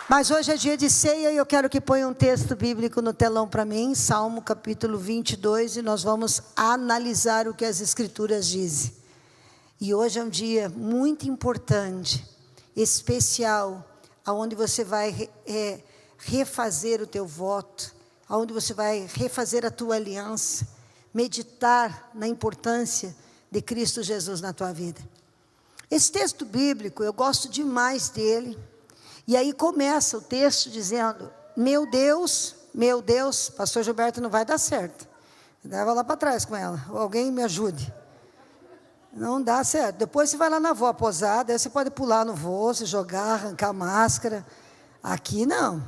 Mas hoje é dia de ceia e eu quero que ponha um texto bíblico no telão para mim, Salmo capítulo 22, e nós vamos analisar o que as Escrituras dizem. E hoje é um dia muito importante, especial, onde você vai refazer o teu voto, onde você vai refazer a tua aliança, meditar na importância de Cristo Jesus na tua vida. Esse texto bíblico, eu gosto demais dele. E aí começa o texto dizendo: meu Deus, pastor Gilberto, não vai dar certo. Leva lá para trás com ela, ou alguém me ajude. Não dá certo. Depois você vai lá na avó posada, aí você pode pular no voo, se jogar, arrancar a máscara. Aqui não.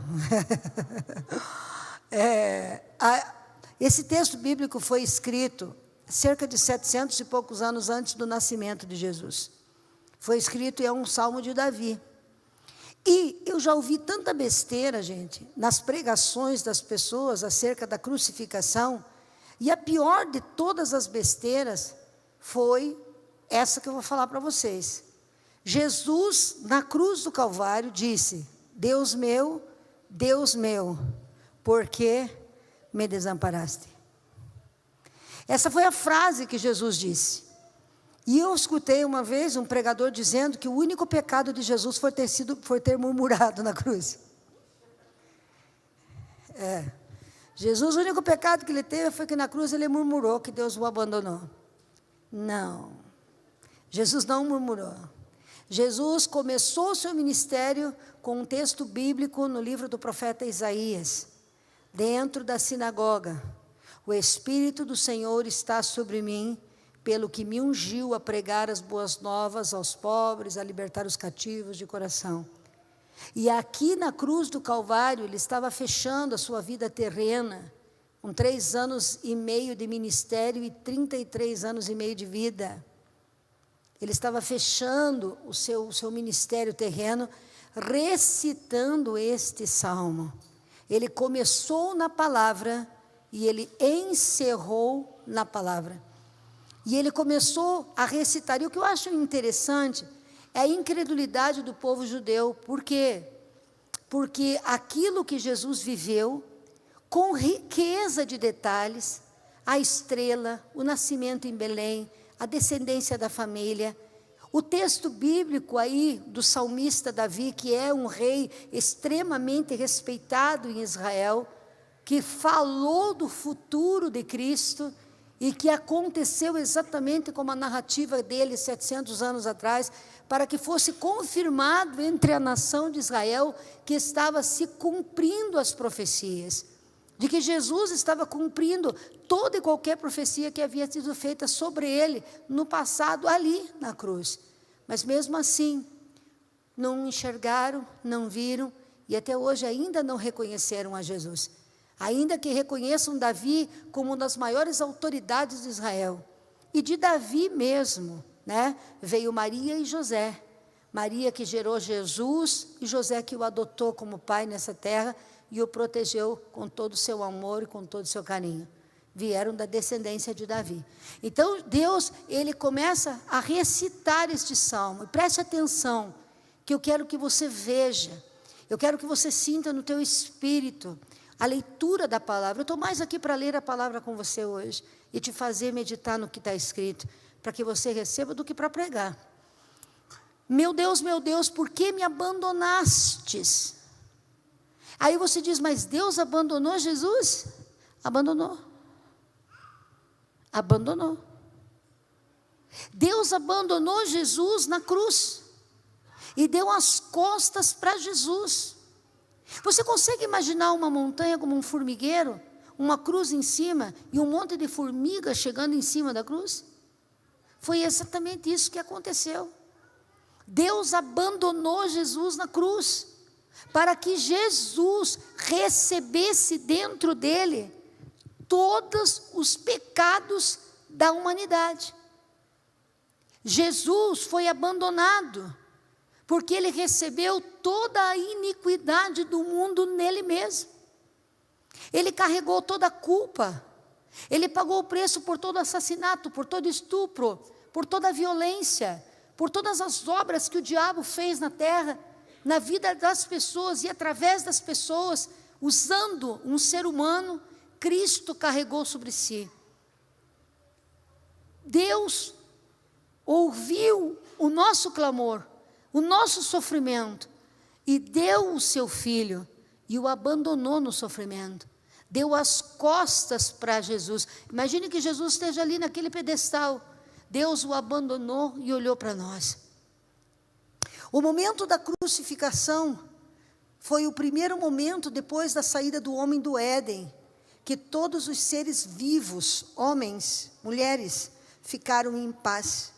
Esse texto bíblico foi escrito cerca de 700 e poucos anos antes do nascimento de Jesus. Foi escrito e é um salmo de Davi. E eu já ouvi tanta besteira, gente, nas pregações das pessoas acerca da crucificação, e a pior de todas as besteiras foi essa que eu vou falar para vocês. Jesus, na cruz do Calvário, disse: Deus meu, por que me desamparaste? Essa foi a frase que Jesus disse. E eu escutei uma vez um pregador dizendo que o único pecado de Jesus foi ter murmurado na cruz. Jesus, o único pecado que ele teve foi que na cruz ele murmurou que Deus o abandonou. Não, Jesus não murmurou. Jesus começou o seu ministério com um texto bíblico no livro do profeta Isaías, dentro da sinagoga. O Espírito do Senhor está sobre mim, pelo que me ungiu a pregar as boas novas aos pobres, a libertar os cativos de coração. E aqui na cruz do Calvário, ele estava fechando a sua vida terrena, com 3 anos e meio de ministério e 33 anos e meio de vida. Ele estava fechando o seu ministério terreno, recitando este salmo. Ele começou na palavra e ele encerrou na palavra. E ele começou a recitar. E o que eu acho interessante é a incredulidade do povo judeu. Por quê? Porque aquilo que Jesus viveu, com riqueza de detalhes, a estrela, o nascimento em Belém, a descendência da família, o texto bíblico aí do salmista Davi, que é um rei extremamente respeitado em Israel, que falou do futuro de Cristo, e que aconteceu exatamente como a narrativa dele 700 anos atrás, para que fosse confirmado entre a nação de Israel que estava se cumprindo as profecias, de que Jesus estava cumprindo toda e qualquer profecia que havia sido feita sobre ele no passado, ali na cruz. Mas mesmo assim, não enxergaram, não viram, e até hoje ainda não reconheceram a Jesus. Ainda que reconheçam Davi como uma das maiores autoridades de Israel. E de Davi mesmo, veio Maria e José. Maria que gerou Jesus e José que o adotou como pai nessa terra e o protegeu com todo o seu amor e com todo o seu carinho. Vieram da descendência de Davi. Então Deus, ele começa a recitar este salmo. E preste atenção, que eu quero que você veja, eu quero que você sinta no teu espírito a leitura da palavra. Eu estou mais aqui para ler a palavra com você hoje e te fazer meditar no que está escrito, para que você receba, do que para pregar. Meu Deus, por que me abandonastes? Aí você diz: mas Deus abandonou Jesus? Abandonou. Deus abandonou Jesus na cruz e deu as costas para Jesus. Você consegue imaginar uma montanha como um formigueiro, uma cruz em cima e um monte de formigas chegando em cima da cruz? Foi exatamente isso que aconteceu. Deus abandonou Jesus na cruz, para que Jesus recebesse dentro dele todos os pecados da humanidade. Jesus foi abandonado, porque ele recebeu toda a iniquidade do mundo nele mesmo. Ele carregou toda a culpa. Ele pagou o preço por todo assassinato, por todo estupro, por toda a violência, por todas as obras que o diabo fez na terra. na vida das pessoas e através das pessoas, usando um ser humano, Cristo carregou sobre si. Deus ouviu o nosso clamor, o nosso sofrimento, e deu o seu Filho, e o abandonou no sofrimento. Deu as costas para Jesus. Imagine que Jesus esteja ali naquele pedestal. Deus o abandonou e olhou para nós. O momento da crucificação foi o primeiro momento depois da saída do homem do Éden, que todos os seres vivos, homens, mulheres, ficaram em paz.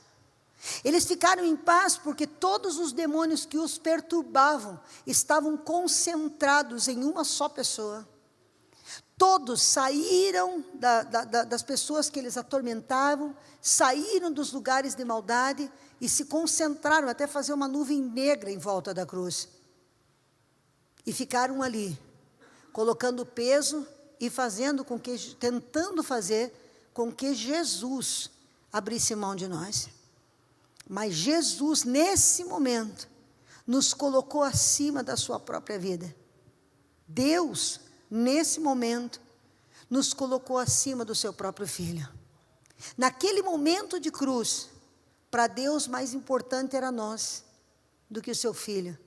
Eles ficaram em paz porque todos os demônios que os perturbavam estavam concentrados em uma só pessoa. Todos saíram das pessoas que eles atormentavam, saíram dos lugares de maldade e se concentraram até fazer uma nuvem negra em volta da cruz. E ficaram ali, colocando peso e tentando fazer com que Jesus abrisse mão de nós. Mas Jesus, nesse momento, nos colocou acima da sua própria vida. Deus, nesse momento, nos colocou acima do seu próprio Filho. Naquele momento de cruz, para Deus mais importante era nós do que o seu Filho,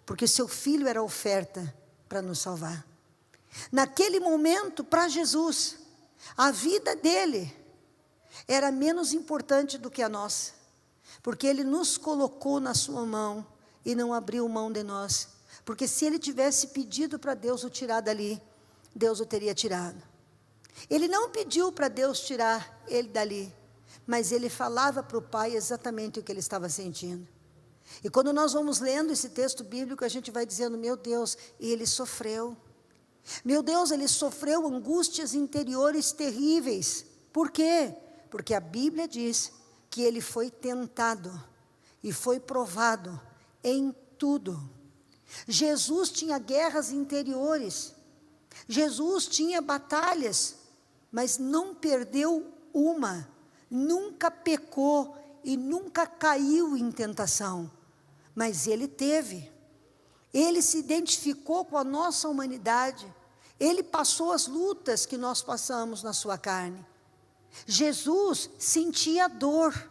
porque o seu Filho era a oferta para nos salvar. Naquele momento, para Jesus, a vida dele era menos importante do que a nossa, porque ele nos colocou na sua mão e não abriu mão de nós, porque se ele tivesse pedido para Deus o tirar dali, Deus o teria tirado. Ele não pediu para Deus tirar ele dali, mas ele falava para o Pai exatamente o que ele estava sentindo. E quando nós vamos lendo esse texto bíblico, a gente vai dizendo, meu Deus, ele sofreu. Meu Deus, ele sofreu angústias interiores terríveis. Por quê? Porque a Bíblia diz que ele foi tentado e foi provado em tudo. Jesus tinha guerras interiores, Jesus tinha batalhas, mas não perdeu uma, nunca pecou e nunca caiu em tentação, mas ele teve. Ele se identificou com a nossa humanidade, ele passou as lutas que nós passamos na sua carne. Jesus sentia dor,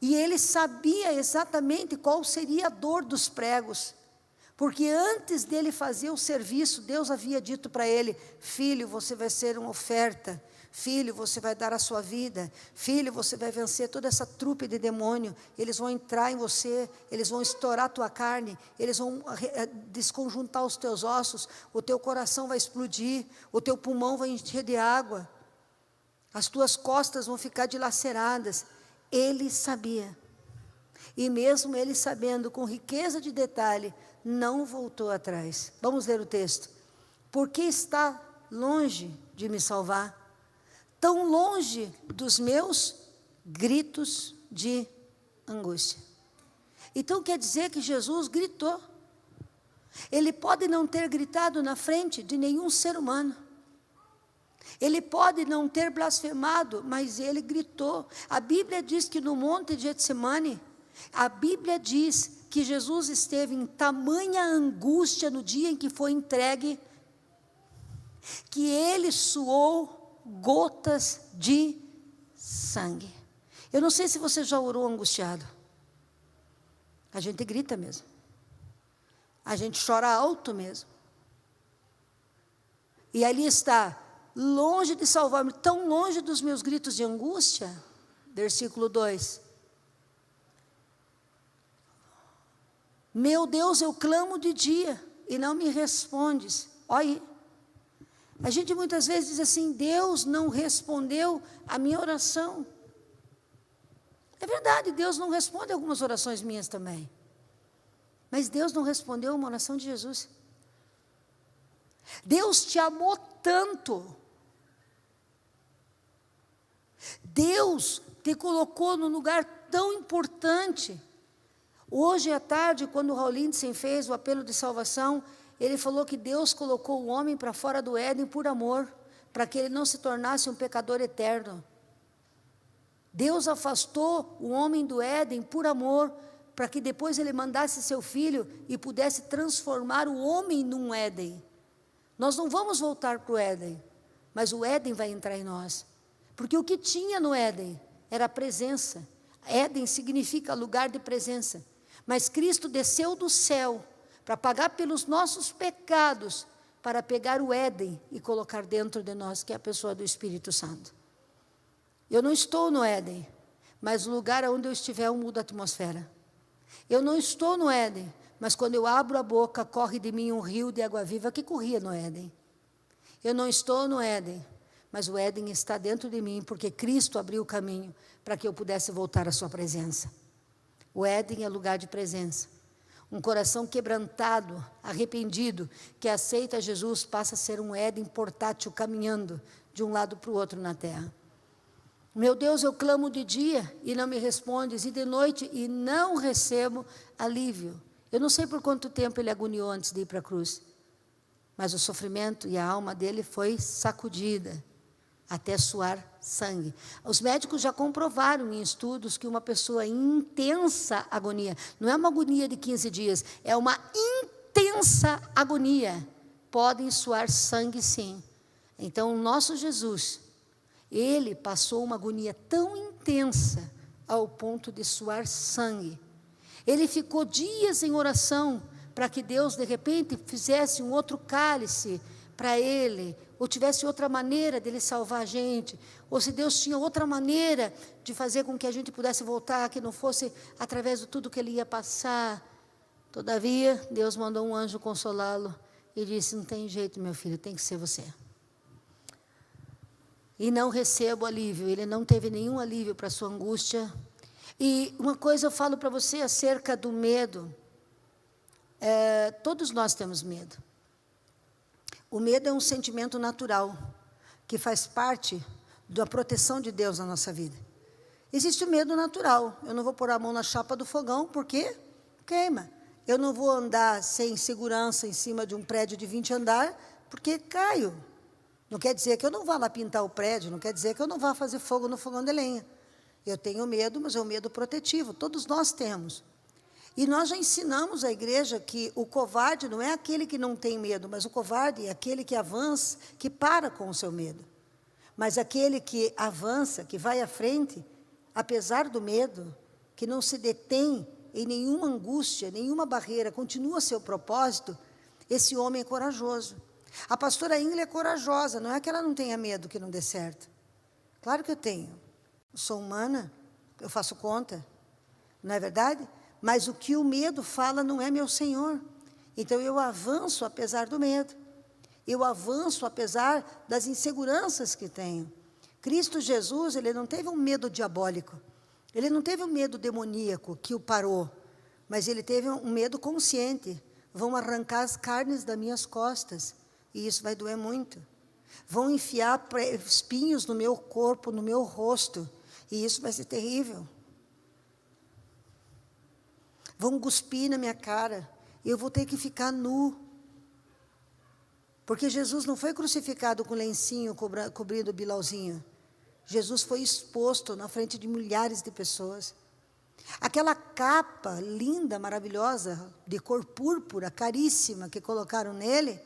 e ele sabia exatamente qual seria a dor dos pregos, porque antes dele fazer o serviço, Deus havia dito para ele, filho, você vai ser uma oferta, filho, você vai dar a sua vida, filho, você vai vencer toda essa trupe de demônio, eles vão entrar em você, eles vão estourar a tua carne, eles vão desconjuntar os teus ossos, o teu coração vai explodir, o teu pulmão vai encher de água, as tuas costas vão ficar dilaceradas. Ele sabia, e mesmo ele sabendo, com riqueza de detalhe, não voltou atrás. Vamos ler o texto. Porque está longe de me salvar, tão longe dos meus gritos de angústia. Então quer dizer que Jesus gritou. Ele pode não ter gritado na frente de nenhum ser humano, ele pode não ter blasfemado, mas ele gritou. A Bíblia diz que no monte de Getsemane, a Bíblia diz que Jesus esteve em tamanha angústia no dia em que foi entregue, que ele suou gotas de sangue. Eu não sei se você já orou angustiado. A gente grita mesmo, a gente chora alto mesmo, e ali está, longe de salvar-me, tão longe dos meus gritos de angústia. Versículo 2. Meu Deus, eu clamo de dia e não me respondes. Olha aí. A gente muitas vezes diz assim, Deus não respondeu a minha oração. É verdade, Deus não responde algumas orações minhas também. Mas Deus não respondeu uma oração de Jesus. Deus te amou tanto. Deus te colocou num lugar tão importante. Hoje à tarde, quando o Raul Lindsen fez o apelo de salvação, ele falou que Deus colocou o homem para fora do Éden por amor, para que ele não se tornasse um pecador eterno. Deus afastou o homem do Éden por amor, para que depois Ele mandasse seu Filho e pudesse transformar o homem num Éden. Nós não vamos voltar para o Éden, mas o Éden vai entrar em nós. Porque o que tinha no Éden era a presença. Éden significa lugar de presença. Mas Cristo desceu do céu para pagar pelos nossos pecados, para pegar o Éden e colocar dentro de nós, que é a pessoa do Espírito Santo. Eu não estou no Éden, mas no lugar onde eu estiver, eu mudo a atmosfera. Eu não estou no Éden, mas quando eu abro a boca, corre de mim um rio de água viva que corria no Éden. Eu não estou no Éden, mas o Éden está dentro de mim, porque Cristo abriu o caminho para que eu pudesse voltar à sua presença. O Éden é lugar de presença. Um coração quebrantado, arrependido, que aceita Jesus, passa a ser um Éden portátil, caminhando de um lado para o outro na terra. Meu Deus, eu clamo de dia e não me respondes, e de noite e não recebo alívio. Eu não sei por quanto tempo ele agoniou antes de ir para a cruz, mas o sofrimento e a alma dele foi sacudida, até suar sangue. Os médicos já comprovaram em estudos que uma pessoa em intensa agonia, não é uma agonia de 15 dias, é uma intensa agonia, podem suar sangue sim. Então o nosso Jesus, Ele passou uma agonia tão intensa, ao ponto de suar sangue. Ele ficou dias em oração, para que Deus de repente fizesse um outro cálice para Ele, ou tivesse outra maneira dele salvar a gente, ou se Deus tinha outra maneira de fazer com que a gente pudesse voltar, que não fosse através de tudo que ele ia passar. Todavia, Deus mandou um anjo consolá-lo e disse: não tem jeito, meu filho, tem que ser você. E não recebo alívio, ele não teve nenhum alívio para a sua angústia. E uma coisa eu falo para você acerca do medo, todos nós temos medo. O medo é um sentimento natural, que faz parte da proteção de Deus na nossa vida. Existe o medo natural. Eu não vou pôr a mão na chapa do fogão, porque queima. Eu não vou andar sem segurança em cima de um prédio de 20 andares, porque caio. Não quer dizer que eu não vá lá pintar o prédio, não quer dizer que eu não vá fazer fogo no fogão de lenha. Eu tenho medo, mas é um medo protetivo. Todos nós temos. E nós já ensinamos à igreja que o covarde não é aquele que não tem medo, mas o covarde é aquele que avança, que para com o seu medo. Mas aquele que avança, que vai à frente, apesar do medo, que não se detém em nenhuma angústia, nenhuma barreira, continua seu propósito, esse homem é corajoso. A pastora Ingrid é corajosa, não é que ela não tenha medo que não dê certo. Claro que eu tenho. Eu sou humana, eu faço conta, não é verdade? Mas o que o medo fala não é meu Senhor. Então eu avanço apesar do medo. Eu avanço apesar das inseguranças que tenho. Cristo Jesus, ele não teve um medo diabólico. Ele não teve um medo demoníaco que o parou. Mas ele teve um medo consciente. Vão arrancar as carnes das minhas costas. E isso vai doer muito. Vão enfiar espinhos no meu corpo, no meu rosto. E isso vai ser terrível. Vão cuspir na minha cara, e eu vou ter que ficar nu. Porque Jesus não foi crucificado com lencinho cobrindo o bilauzinho. Jesus foi exposto na frente de milhares de pessoas. Aquela capa linda, maravilhosa, de cor púrpura, caríssima, que colocaram nele,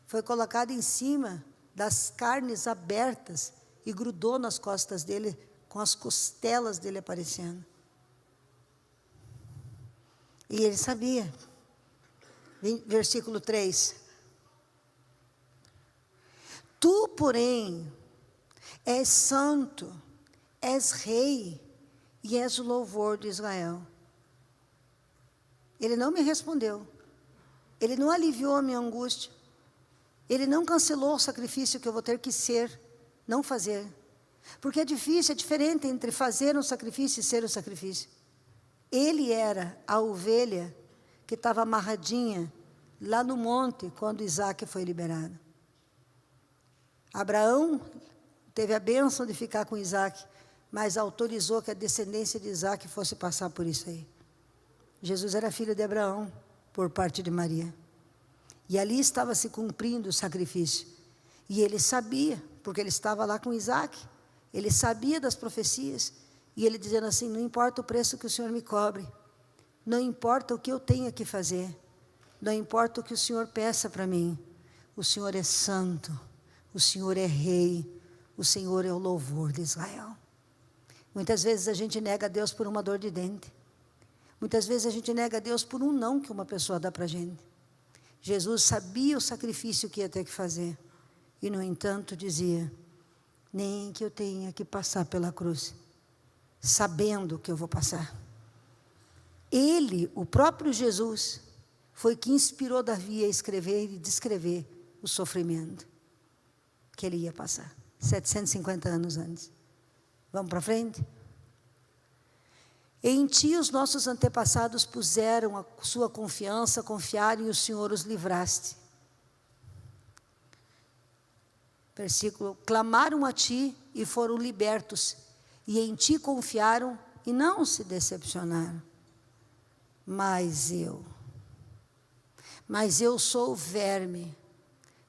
foi colocada em cima das carnes abertas e grudou nas costas dele, com as costelas dele aparecendo. E ele sabia. Versículo 3. Tu, porém, és santo, és rei, e és o louvor de Israel. Ele não me respondeu. Ele não aliviou a minha angústia. Ele não cancelou o sacrifício que eu vou ter que ser, não fazer. Porque é difícil, é diferente entre fazer um sacrifício e ser o sacrifício. Ele era a ovelha que estava amarradinha lá no monte quando Isaac foi liberado. Abraão teve a bênção de ficar com Isaac, mas autorizou que a descendência de Isaac fosse passar por isso aí. Jesus era filho de Abraão, por parte de Maria. E ali estava se cumprindo o sacrifício. E ele sabia, porque ele estava lá com Isaac, ele sabia das profecias. E ele dizendo assim: não importa o preço que o Senhor me cobre, Não importa o que eu tenha que fazer. Não importa o que o Senhor peça para mim. O Senhor é santo. O Senhor é rei. O Senhor é o louvor de Israel. Muitas vezes a gente nega a Deus por uma dor de dente. Muitas vezes a gente nega a Deus por um não que uma pessoa dá para a gente. Jesus sabia o sacrifício que ia ter que fazer. E, no entanto, dizia, nem que eu tenha que passar pela cruz, sabendo que eu vou passar. Ele, o próprio Jesus, foi que inspirou Davi a escrever e descrever o sofrimento que ele ia passar, 750 anos antes. Vamos para frente? Em ti os nossos antepassados puseram a sua confiança, confiaram e o Senhor os livraste. Versículo, clamaram a ti e foram libertos, e em ti confiaram e não se decepcionaram. Mas eu sou verme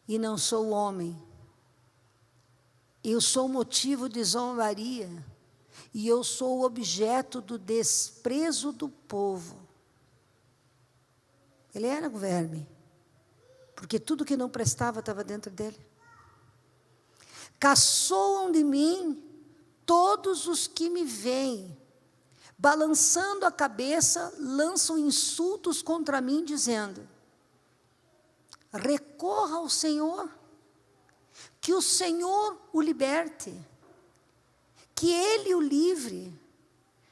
e não sou homem. Eu sou motivo de zombaria e eu sou objeto do desprezo do povo. Ele era um verme, porque tudo que não prestava estava dentro dele. Caçoam de mim todos os que me veem, balançando a cabeça, lançam insultos contra mim, dizendo, recorra ao Senhor, que o Senhor o liberte, que Ele o livre,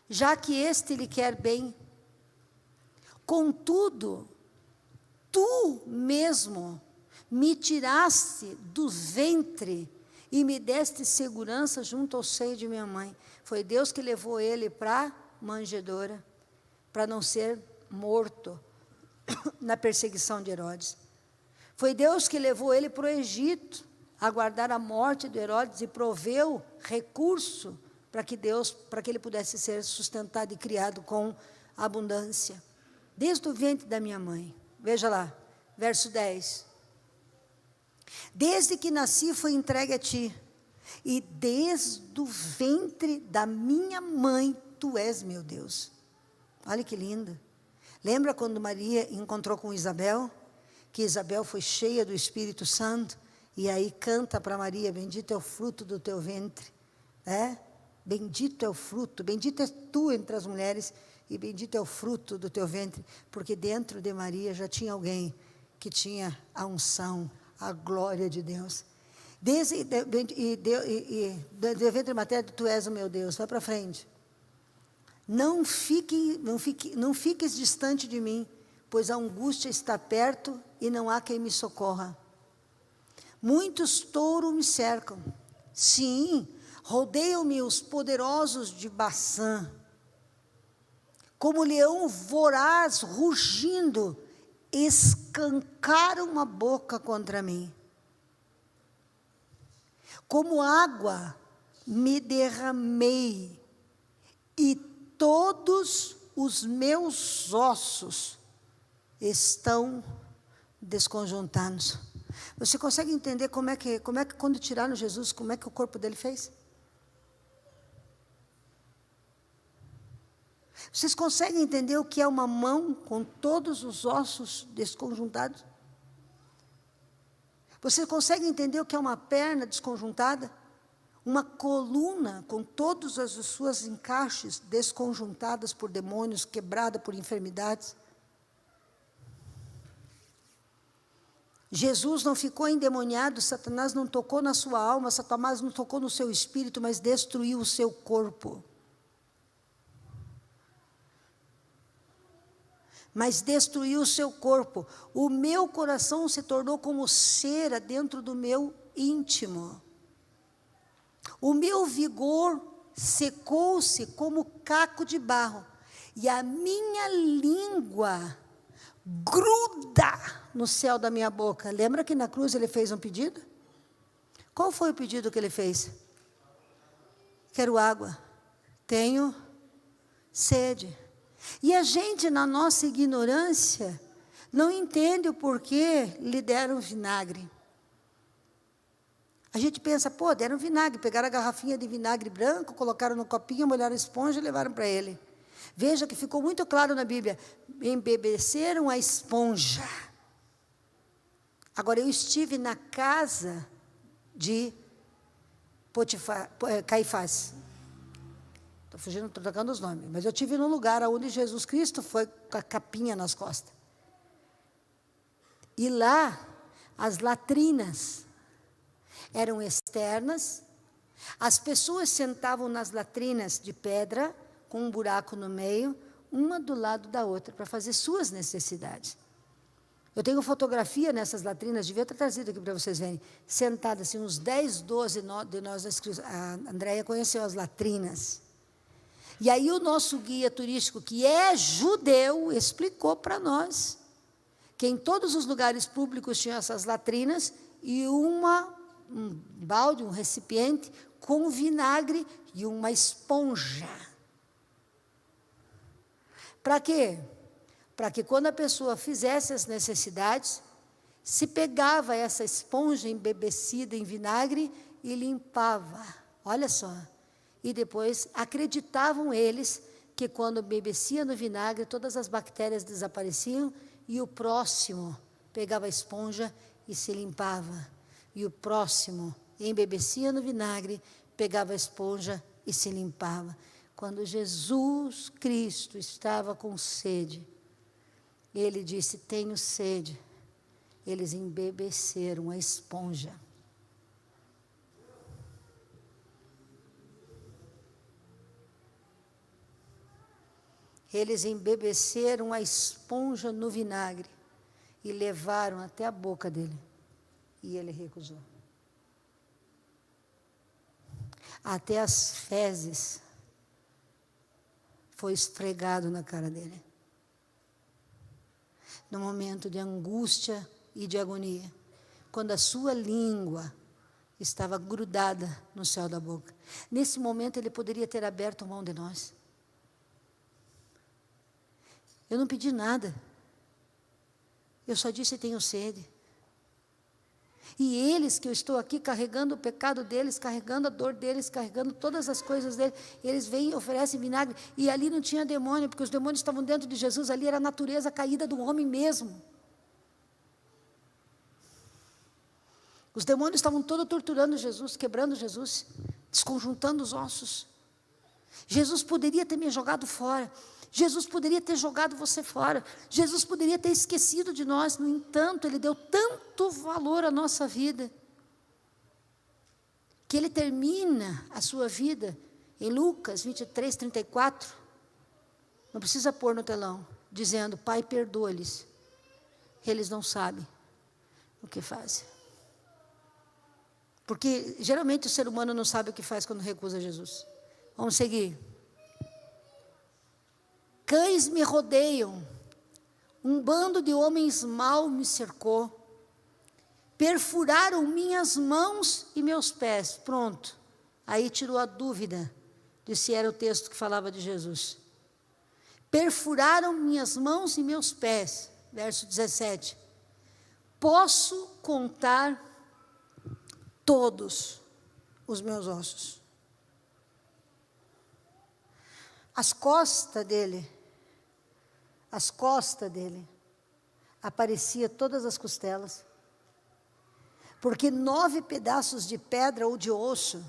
já que este lhe quer bem. Contudo, tu mesmo me tiraste do ventre e me deste segurança junto ao seio de minha mãe. Foi Deus que levou ele para a manjedoura, para não ser morto na perseguição de Herodes. Foi Deus que levou ele para o Egito, a aguardar a morte de Herodes e proveu recurso para que ele pudesse ser sustentado e criado com abundância. Desde o ventre da minha mãe. Veja lá, verso 10. Desde que nasci foi entregue a ti, e desde o ventre da minha mãe tu és meu Deus. Olha que lindo. Lembra quando Maria encontrou com Isabel? Que Isabel foi cheia do Espírito Santo, e aí canta para Maria, bendito é o fruto do teu ventre. Bendito é o fruto, bendita és tu entre as mulheres, e bendito é o fruto do teu ventre, porque dentro de Maria já tinha alguém que tinha a unção, a glória de Deus. Desde o ventre materno, tu és o meu Deus. Vai para frente. Não fiques distante de mim, pois a angústia está perto e não há quem me socorra. Muitos touros me cercam. Sim, rodeiam-me os poderosos de Baçã. Como leão voraz, rugindo, escancaram a boca contra mim. Como água me derramei, e todos os meus ossos estão desconjuntados. Você consegue entender como é que quando tiraram Jesus, como é que o corpo dele fez? Vocês conseguem entender o que é uma mão com todos os ossos desconjuntados? Você consegue entender o que é uma perna desconjuntada? Uma coluna com todas as suas encaixes desconjuntadas por demônios, quebrada por enfermidades? Jesus não ficou endemoniado, Satanás não tocou na sua alma, Satanás não tocou no seu espírito, mas destruiu o seu corpo. Mas destruiu o seu corpo. O meu coração se tornou como cera dentro do meu íntimo. O meu vigor secou-se como caco de barro, e a minha língua gruda no céu da minha boca. Lembra que na cruz ele fez um pedido? Qual foi o pedido que ele fez? Quero água, tenho sede. E a gente, na nossa ignorância, não entende o porquê lhe deram vinagre. A gente pensa, deram vinagre, pegaram a garrafinha de vinagre branco, colocaram no copinho, molharam a esponja e levaram para ele. Veja que ficou muito claro na Bíblia, embebeceram a esponja. Agora, eu estive na casa de Caifás. Estou fugindo, estou trocando os nomes. Mas eu estive num lugar onde Jesus Cristo foi com a capinha nas costas. E lá, as latrinas eram externas. As pessoas sentavam nas latrinas de pedra, com um buraco no meio, uma do lado da outra, para fazer suas necessidades. Eu tenho fotografia nessas latrinas, devia ter trazido aqui para vocês verem, sentadas assim, uns 10, 12 de nós, a Andréia conheceu as latrinas. E aí o nosso guia turístico, que é judeu, explicou para nós que em todos os lugares públicos tinham essas latrinas e um balde, um recipiente com vinagre e uma esponja. Para quê? Para que quando a pessoa fizesse as necessidades, se pegava essa esponja embebecida em vinagre e limpava. Olha só. E depois acreditavam eles que quando embebecia no vinagre, todas as bactérias desapareciam e o próximo pegava a esponja e se limpava. E o próximo embebecia no vinagre, pegava a esponja e se limpava. Quando Jesus Cristo estava com sede, ele disse, tenho sede. Eles embebeceram a esponja. Eles embebeceram a esponja no vinagre e levaram até a boca dele. E ele recusou. Até as fezes foi esfregado na cara dele. No momento de angústia e de agonia, quando a sua língua estava grudada no céu da boca. Nesse momento ele poderia ter aberto mão de nós. Eu não pedi nada. Eu só disse, tenho sede. E eles, que eu estou aqui carregando o pecado deles, carregando a dor deles, carregando todas as coisas deles, eles vêm e oferecem vinagre. E ali não tinha demônio, porque os demônios estavam dentro de Jesus, ali era a natureza caída do homem mesmo. Os demônios estavam todos torturando Jesus, quebrando Jesus, desconjuntando os ossos. Jesus poderia ter me jogado fora. Jesus poderia ter jogado você fora. Jesus poderia ter esquecido de nós. No entanto, Ele deu tanto valor à nossa vida, que Ele termina a sua vida em Lucas 23, 34. Não precisa pôr no telão. Dizendo, Pai, perdoa-lhes. Eles não sabem o que fazem. Porque geralmente o ser humano não sabe o que faz quando recusa Jesus. Vamos seguir. Cães me rodeiam, um bando de homens mau me cercou, perfuraram minhas mãos e meus pés. Pronto, aí tirou a dúvida de se era o texto que falava de Jesus. Perfuraram minhas mãos e meus pés, verso 17. Posso contar todos os meus ossos. As costas dele, aparecia todas as costelas, porque 9 pedaços de pedra ou de osso,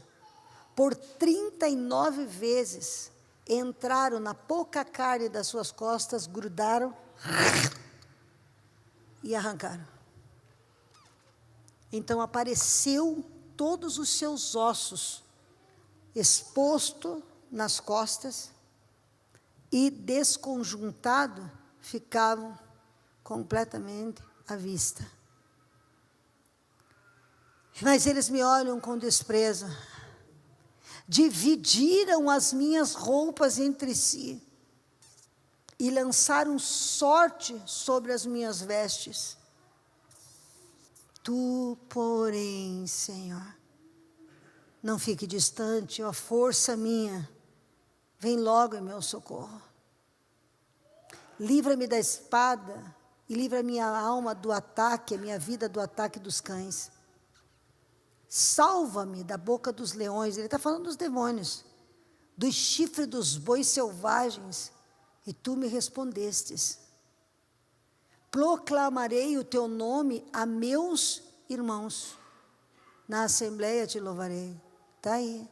por 39 vezes, entraram na pouca carne das suas costas, grudaram e arrancaram. Então apareceu todos os seus ossos, exposto nas costas, e desconjuntado, ficavam completamente à vista. Mas eles me olham com desprezo, dividiram as minhas roupas entre si, e lançaram sorte sobre as minhas vestes. Tu, porém, Senhor, não fique distante, ó força minha, vem logo em meu socorro. Livra-me da espada e livra minha alma do ataque, a minha vida do ataque dos cães. Salva-me da boca dos leões. Ele está falando dos demônios. Do chifre dos bois selvagens. e tu me respondestes. Proclamarei o teu nome a meus irmãos. Na assembleia te louvarei. Está aí.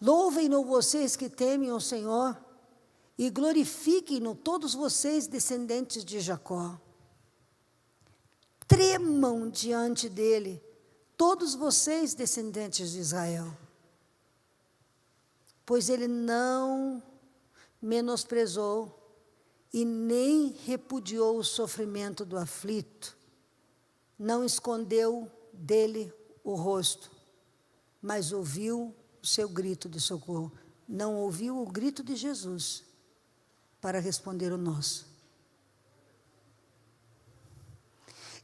Louvem-no vocês que temem o Senhor, e glorifiquem-no todos vocês, descendentes de Jacó. Tremam diante dele, todos vocês, descendentes de Israel. Pois ele não menosprezou e nem repudiou o sofrimento do aflito, não escondeu dele o rosto, mas ouviu o seu grito de socorro. Não ouviu o grito de Jesus para responder o nosso.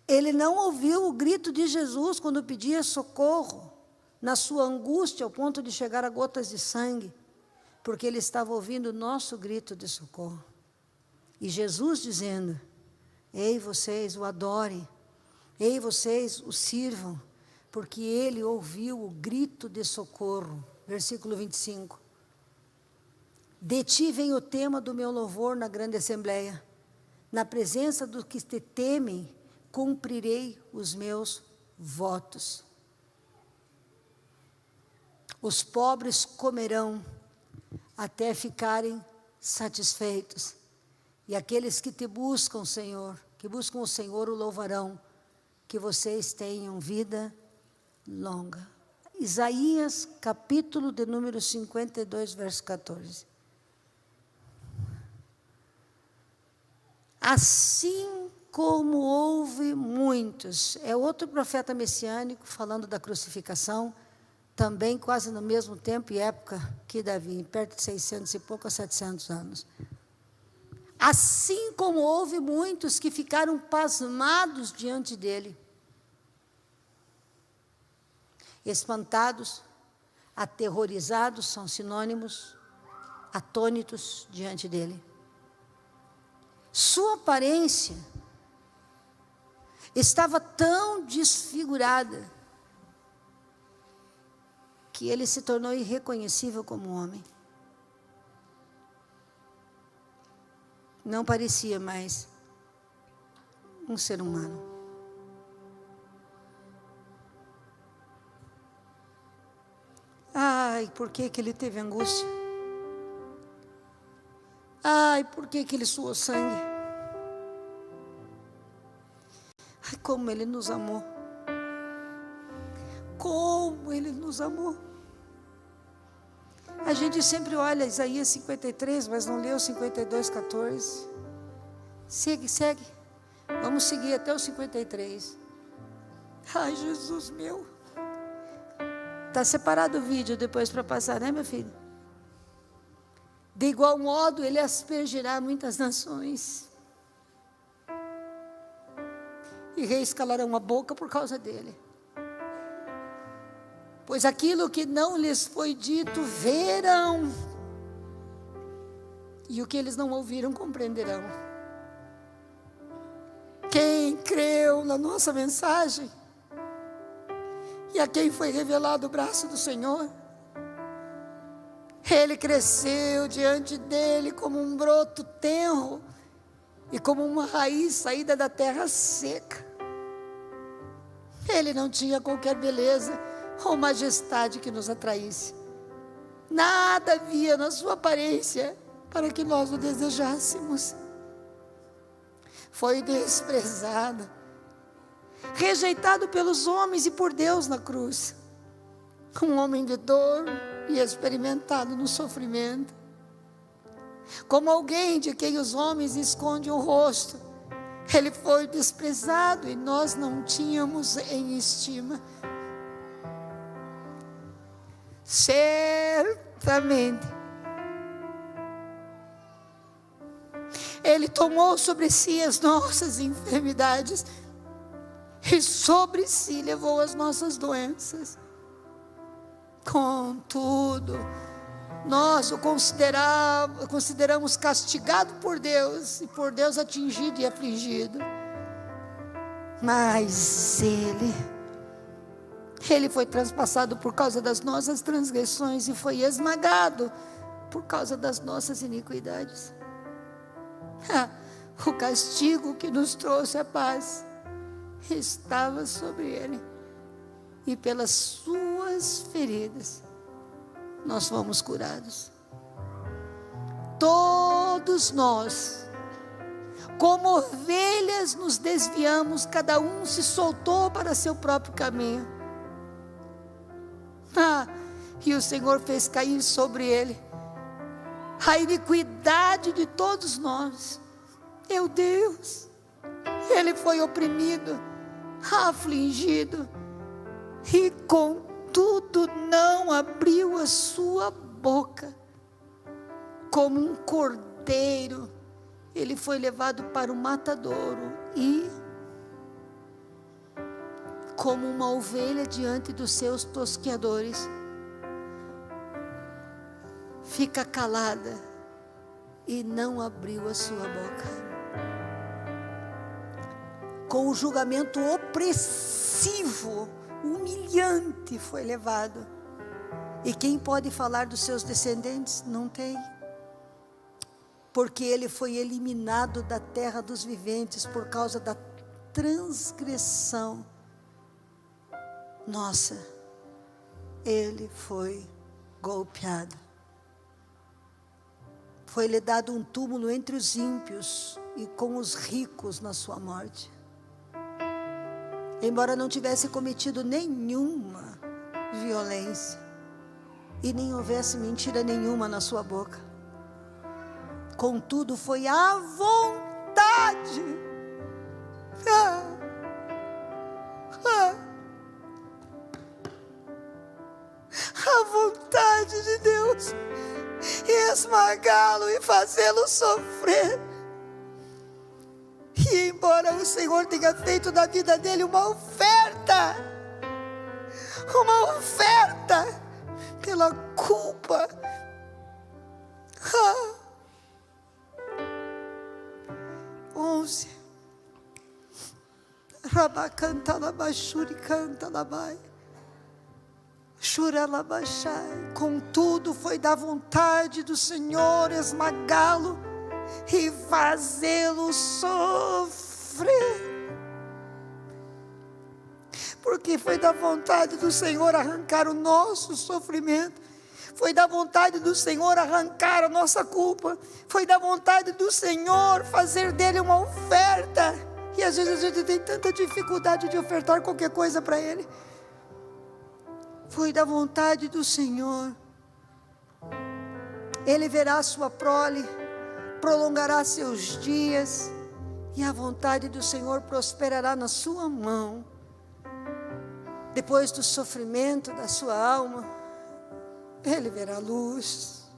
Ele não ouviu o grito de Jesus quando pedia socorro, na sua angústia, ao ponto de chegar a gotas de sangue, porque ele estava ouvindo o nosso grito de socorro. E Jesus dizendo: ei, vocês o adorem, ei, vocês o sirvam, porque ele ouviu o grito de socorro. Versículo 25. De ti vem o tema do meu louvor na grande assembleia. Na presença dos que te temem, cumprirei os meus votos. Os pobres comerão até ficarem satisfeitos. E aqueles que te buscam, Senhor, que buscam o Senhor, o louvarão. Que vocês tenham vida longa. Isaías, capítulo de número 52, verso 14. Assim como houve muitos, é outro profeta messiânico falando da crucificação, também quase no mesmo tempo e época que Davi, perto de 600 e pouco a 700 anos. Assim como houve muitos que ficaram pasmados diante dele, espantados, aterrorizados, são sinônimos, atônitos diante dele. Sua aparência estava tão desfigurada que ele se tornou irreconhecível como homem. Não parecia mais um ser humano. Ai, por que ele teve angústia? Ai, por que ele suou sangue? Ai, como ele nos amou. Como ele nos amou. A gente sempre olha Isaías 53, mas não leu 52, 14. Segue. Vamos seguir até o 53. Ai, Jesus meu. Está separado o vídeo depois para passar, né, meu filho? De igual modo, ele aspergirá muitas nações. E reis calarão a boca por causa dele. Pois aquilo que não lhes foi dito, verão. E o que eles não ouviram, compreenderão. Quem creu na nossa mensagem, e a quem foi revelado o braço do Senhor, ele cresceu diante dele como um broto tenro e como uma raiz saída da terra seca. Ele não tinha qualquer beleza ou majestade que nos atraísse. Nada havia na sua aparência para que nós o desejássemos. Foi desprezado, rejeitado pelos homens e por Deus na cruz. Um homem de dor e experimentado no sofrimento. Como alguém de quem os homens escondem o rosto. Ele foi desprezado e nós não tínhamos em estima. Certamente, ele tomou sobre si as nossas enfermidades e sobre si levou as nossas doenças. Contudo, nós o consideramos castigado por Deus e por Deus atingido e afligido. Mas ele foi transpassado por causa das nossas transgressões e foi esmagado por causa das nossas iniquidades. O castigo que nos trouxe a paz estava sobre ele, e pelas suas feridas nós fomos curados. Todos nós, como ovelhas, nos desviamos, cada um se soltou para seu próprio caminho. E o Senhor fez cair sobre ele a iniquidade de todos nós. Meu Deus, ele foi oprimido, afligido, e contudo não abriu a sua boca. Como um cordeiro, ele foi levado para o matadouro, e como uma ovelha diante dos seus tosqueadores, fica calada e não abriu a sua boca. Com o julgamento opressivo, humilhante, foi levado. E quem pode falar dos seus descendentes? Não tem. Porque ele foi eliminado da terra dos viventes por causa da transgressão nossa. Ele foi golpeado. Foi-lhe dado um túmulo entre os ímpios e com os ricos na sua morte. Embora não tivesse cometido nenhuma violência e nem houvesse mentira nenhuma na sua boca, contudo foi à vontade, a vontade de Deus esmagá-lo e fazê-lo sofrer. E embora o Senhor tenha feito da vida dele uma oferta pela culpa, 11. Rabacanta labachuri canta labai. Churalabachai. Contudo, foi da vontade do Senhor esmagá-lo e fazê-lo sofrer. Porque foi da vontade do Senhor arrancar o nosso sofrimento. Foi da vontade do Senhor arrancar a nossa culpa. Foi da vontade do Senhor fazer dele uma oferta. E às vezes a gente tem tanta dificuldade de ofertar qualquer coisa para Ele. Foi da vontade do Senhor. Ele verá a sua prole, prolongará seus dias, e a vontade do Senhor prosperará na sua mão. Depois do sofrimento da sua alma, Ele verá luz.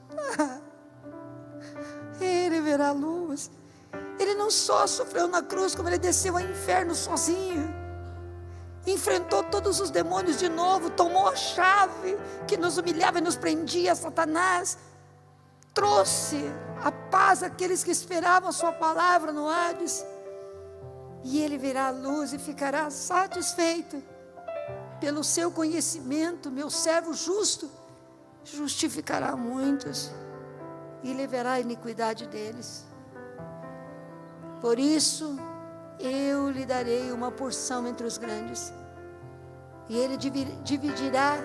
Ele verá luz. Ele não só sofreu na cruz, como Ele desceu ao inferno sozinho. Enfrentou todos os demônios de novo, tomou a chave que nos humilhava e nos prendia, Satanás. Trouxe a paz àqueles que esperavam a sua palavra no Hades. E Ele verá a luz e ficará satisfeito. Pelo seu conhecimento, meu servo justo justificará muitos e levará a iniquidade deles. Por isso, eu lhe darei uma porção entre os grandes, e Ele dividirá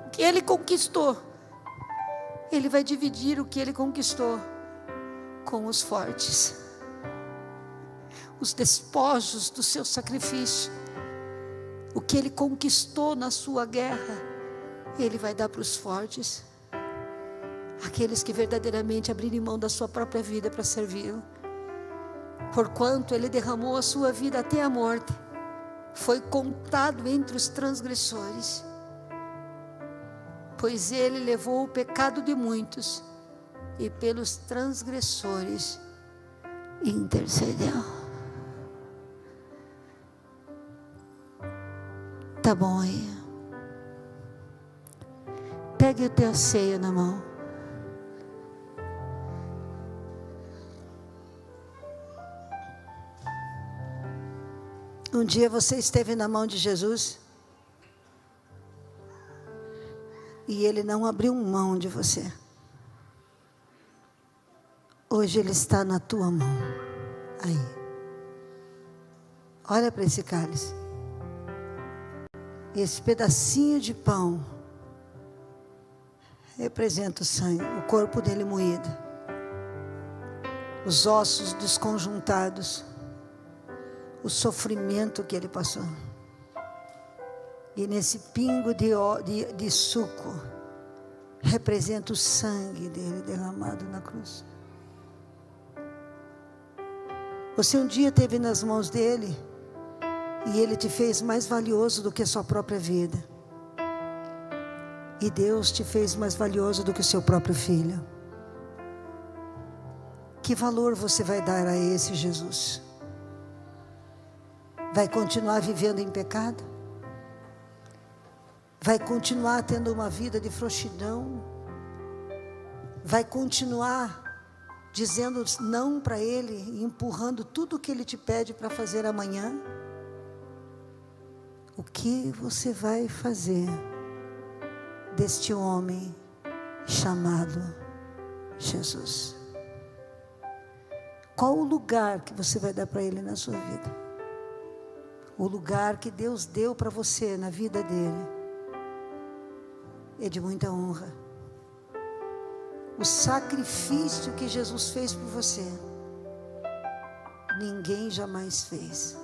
o que Ele conquistou. Ele vai dividir o que Ele conquistou com os fortes. Os despojos do seu sacrifício, o que Ele conquistou na sua guerra, Ele vai dar para os fortes. Aqueles que verdadeiramente abrirem mão da sua própria vida para servi-lo. Porquanto Ele derramou a sua vida até a morte, foi contado entre os transgressores. Pois Ele levou o pecado de muitos, e pelos transgressores intercedeu. Tá bom aí? Pegue o teu ceia na mão. Um dia você esteve na mão de Jesus e Ele não abriu mão de você. Hoje Ele está na tua mão. Aí. Olha para esse cálice. Esse pedacinho de pão representa o sangue, o corpo dele moído, os ossos desconjuntados, o sofrimento que ele passou. E nesse pingo de suco representa o sangue dele derramado na cruz. Você um dia esteve nas mãos dele e ele te fez mais valioso do que a sua própria vida. E Deus te fez mais valioso do que o seu próprio filho. Que valor você vai dar a esse Jesus? Vai continuar vivendo em pecado? Vai continuar tendo uma vida de frouxidão? Vai continuar dizendo não para Ele e empurrando tudo o que Ele te pede para fazer amanhã? O que você vai fazer deste homem chamado Jesus? Qual o lugar que você vai dar para Ele na sua vida? O lugar que Deus deu para você na vida dele é de muita honra. O sacrifício que Jesus fez por você, ninguém jamais fez.